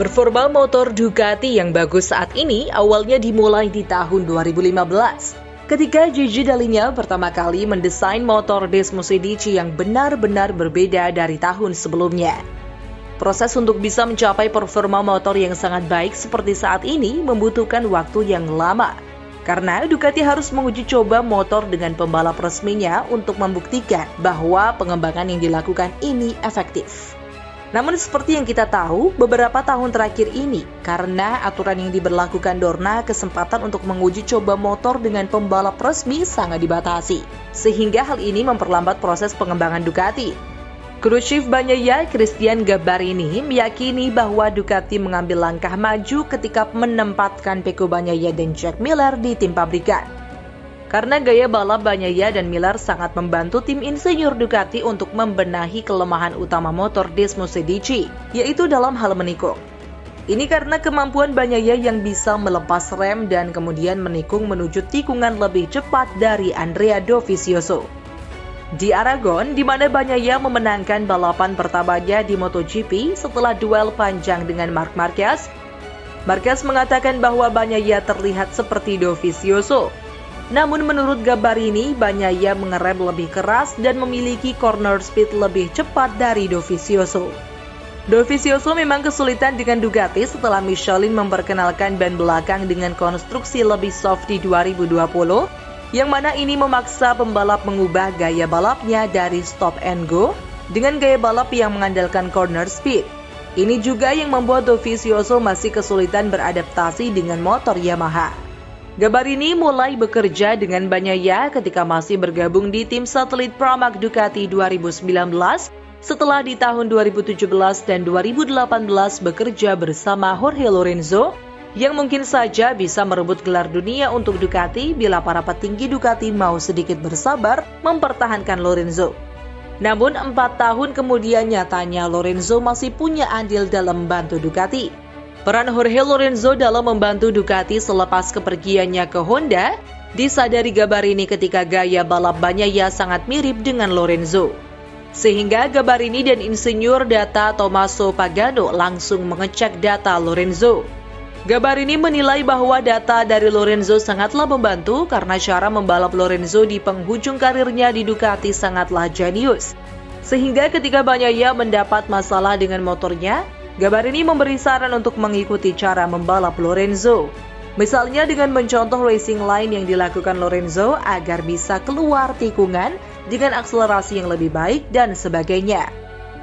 Performa motor Ducati yang bagus saat ini awalnya dimulai di tahun 2015 ketika Gigi Dall'Igna pertama kali mendesain motor Desmosedici yang benar-benar berbeda dari tahun sebelumnya. Proses untuk bisa mencapai performa motor yang sangat baik seperti saat ini membutuhkan waktu yang lama karena Ducati harus menguji coba motor dengan pembalap resminya untuk membuktikan bahwa pengembangan yang dilakukan ini efektif. Namun seperti yang kita tahu, beberapa tahun terakhir ini, karena aturan yang diberlakukan Dorna, kesempatan untuk menguji coba motor dengan pembalap resmi sangat dibatasi. Sehingga hal ini memperlambat proses pengembangan Ducati. Kru Chief Bagnaia, Christian Gabbarini, meyakini bahwa Ducati mengambil langkah maju ketika menempatkan Pecco Bagnaia dan Jack Miller di tim pabrikan. Karena gaya balap Bagnaia dan Miller sangat membantu tim insinyur Ducati untuk membenahi kelemahan utama motor Desmosedici, yaitu dalam hal menikung. Ini karena kemampuan Bagnaia yang bisa melepas rem dan kemudian menikung menuju tikungan lebih cepat dari Andrea Dovizioso. Di Aragon, di mana Bagnaia memenangkan balapan pertamanya di MotoGP setelah duel panjang dengan Marc Marquez, Marquez mengatakan bahwa Bagnaia terlihat seperti Dovizioso. Namun menurut Gabbarini, Bagnaia mengerem lebih keras dan memiliki corner speed lebih cepat dari Dovizioso. Dovizioso memang kesulitan dengan Ducati setelah Michelin memperkenalkan ban belakang dengan konstruksi lebih soft di 2020, yang mana ini memaksa pembalap mengubah gaya balapnya dari stop and go dengan gaya balap yang mengandalkan corner speed. Ini juga yang membuat Dovizioso masih kesulitan beradaptasi dengan motor Yamaha. Gabbarini mulai bekerja dengan Bagnaia ketika masih bergabung di tim satelit Pramac Ducati 2019 setelah di tahun 2017 dan 2018 bekerja bersama Jorge Lorenzo yang mungkin saja bisa merebut gelar dunia untuk Ducati bila para petinggi Ducati mau sedikit bersabar mempertahankan Lorenzo. Namun 4 tahun kemudian nyatanya Lorenzo masih punya andil dalam membantu Ducati. Peran Jorge Lorenzo dalam membantu Ducati selepas kepergiannya ke Honda disadari Gabbarini ketika gaya balap Bagnaia sangat mirip dengan Lorenzo. Sehingga Gabbarini dan insinyur data Tommaso Pagano langsung mengecek data Lorenzo. Gabbarini menilai bahwa data dari Lorenzo sangatlah membantu karena cara membalap Lorenzo di penghujung karirnya di Ducati sangatlah jenius. Sehingga ketika Bagnaia mendapat masalah dengan motornya, Gabbarini memberi saran untuk mengikuti cara membalap Lorenzo. Misalnya dengan mencontoh racing line yang dilakukan Lorenzo agar bisa keluar tikungan dengan akselerasi yang lebih baik dan sebagainya.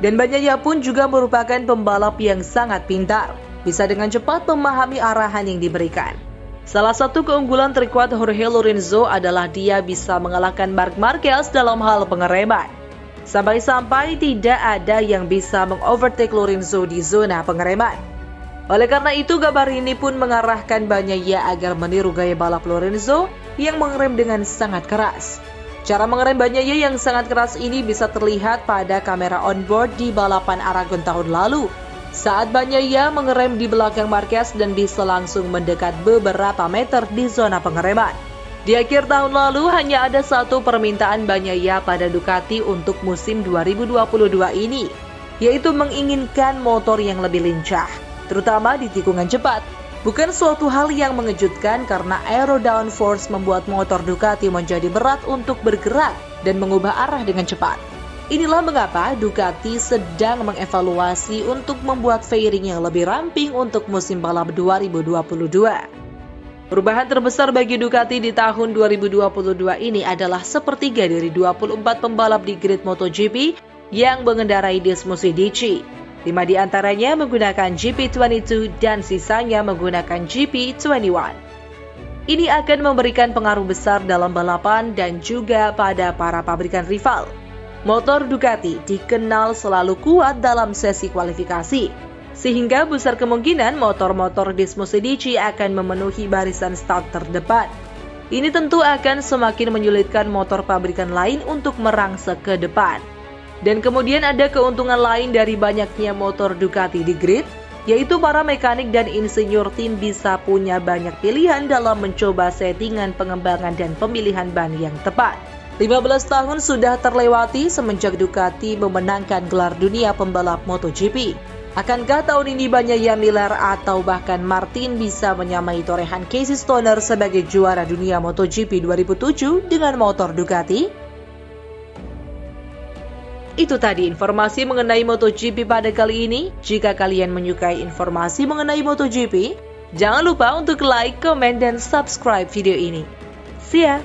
Dan Bagnaia pun juga merupakan pembalap yang sangat pintar, bisa dengan cepat memahami arahan yang diberikan. Salah satu keunggulan terkuat Jorge Lorenzo adalah dia bisa mengalahkan Marc Marquez dalam hal pengereman. Sampai-sampai tidak ada yang bisa mengovertake Lorenzo di zona pengereman. Oleh karena itu, Gabbarini pun mengarahkan Bagnaia agar meniru gaya balap Lorenzo yang mengerem dengan sangat keras. Cara mengerem Bagnaia yang sangat keras ini bisa terlihat pada kamera onboard di balapan Aragon tahun lalu, saat Bagnaia mengerem di belakang Marquez dan bisa langsung mendekat beberapa meter di zona pengereman. Di akhir tahun lalu hanya ada satu permintaan Bagnaia pada Ducati untuk musim 2022 ini, yaitu menginginkan motor yang lebih lincah, terutama di tikungan cepat. Bukan suatu hal yang mengejutkan karena aero downforce membuat motor Ducati menjadi berat untuk bergerak dan mengubah arah dengan cepat. Inilah mengapa Ducati sedang mengevaluasi untuk membuat fairing yang lebih ramping untuk musim balap 2022. Perubahan terbesar bagi Ducati di tahun 2022 ini adalah sepertiga dari 24 pembalap di grid MotoGP yang mengendarai Desmosedici. 5 di antaranya menggunakan GP22 dan sisanya menggunakan GP21. Ini akan memberikan pengaruh besar dalam balapan dan juga pada para pabrikan rival. Motor Ducati dikenal selalu kuat dalam sesi kualifikasi, sehingga besar kemungkinan motor-motor Desmosedici akan memenuhi barisan start terdepan. Ini tentu akan semakin menyulitkan motor pabrikan lain untuk merangsek ke depan. Dan kemudian ada keuntungan lain dari banyaknya motor Ducati di grid, yaitu para mekanik dan insinyur tim bisa punya banyak pilihan dalam mencoba settingan pengembangan dan pemilihan ban yang tepat. 15 tahun sudah terlewati semenjak Ducati memenangkan gelar dunia pembalap MotoGP. Akankah tahun ini Bagnaia Miller atau bahkan Martin bisa menyamai torehan Casey Stoner sebagai juara dunia MotoGP 2007 dengan motor Ducati? Itu tadi informasi mengenai MotoGP pada kali ini. Jika kalian menyukai informasi mengenai MotoGP, jangan lupa untuk like, komen, dan subscribe video ini. See ya!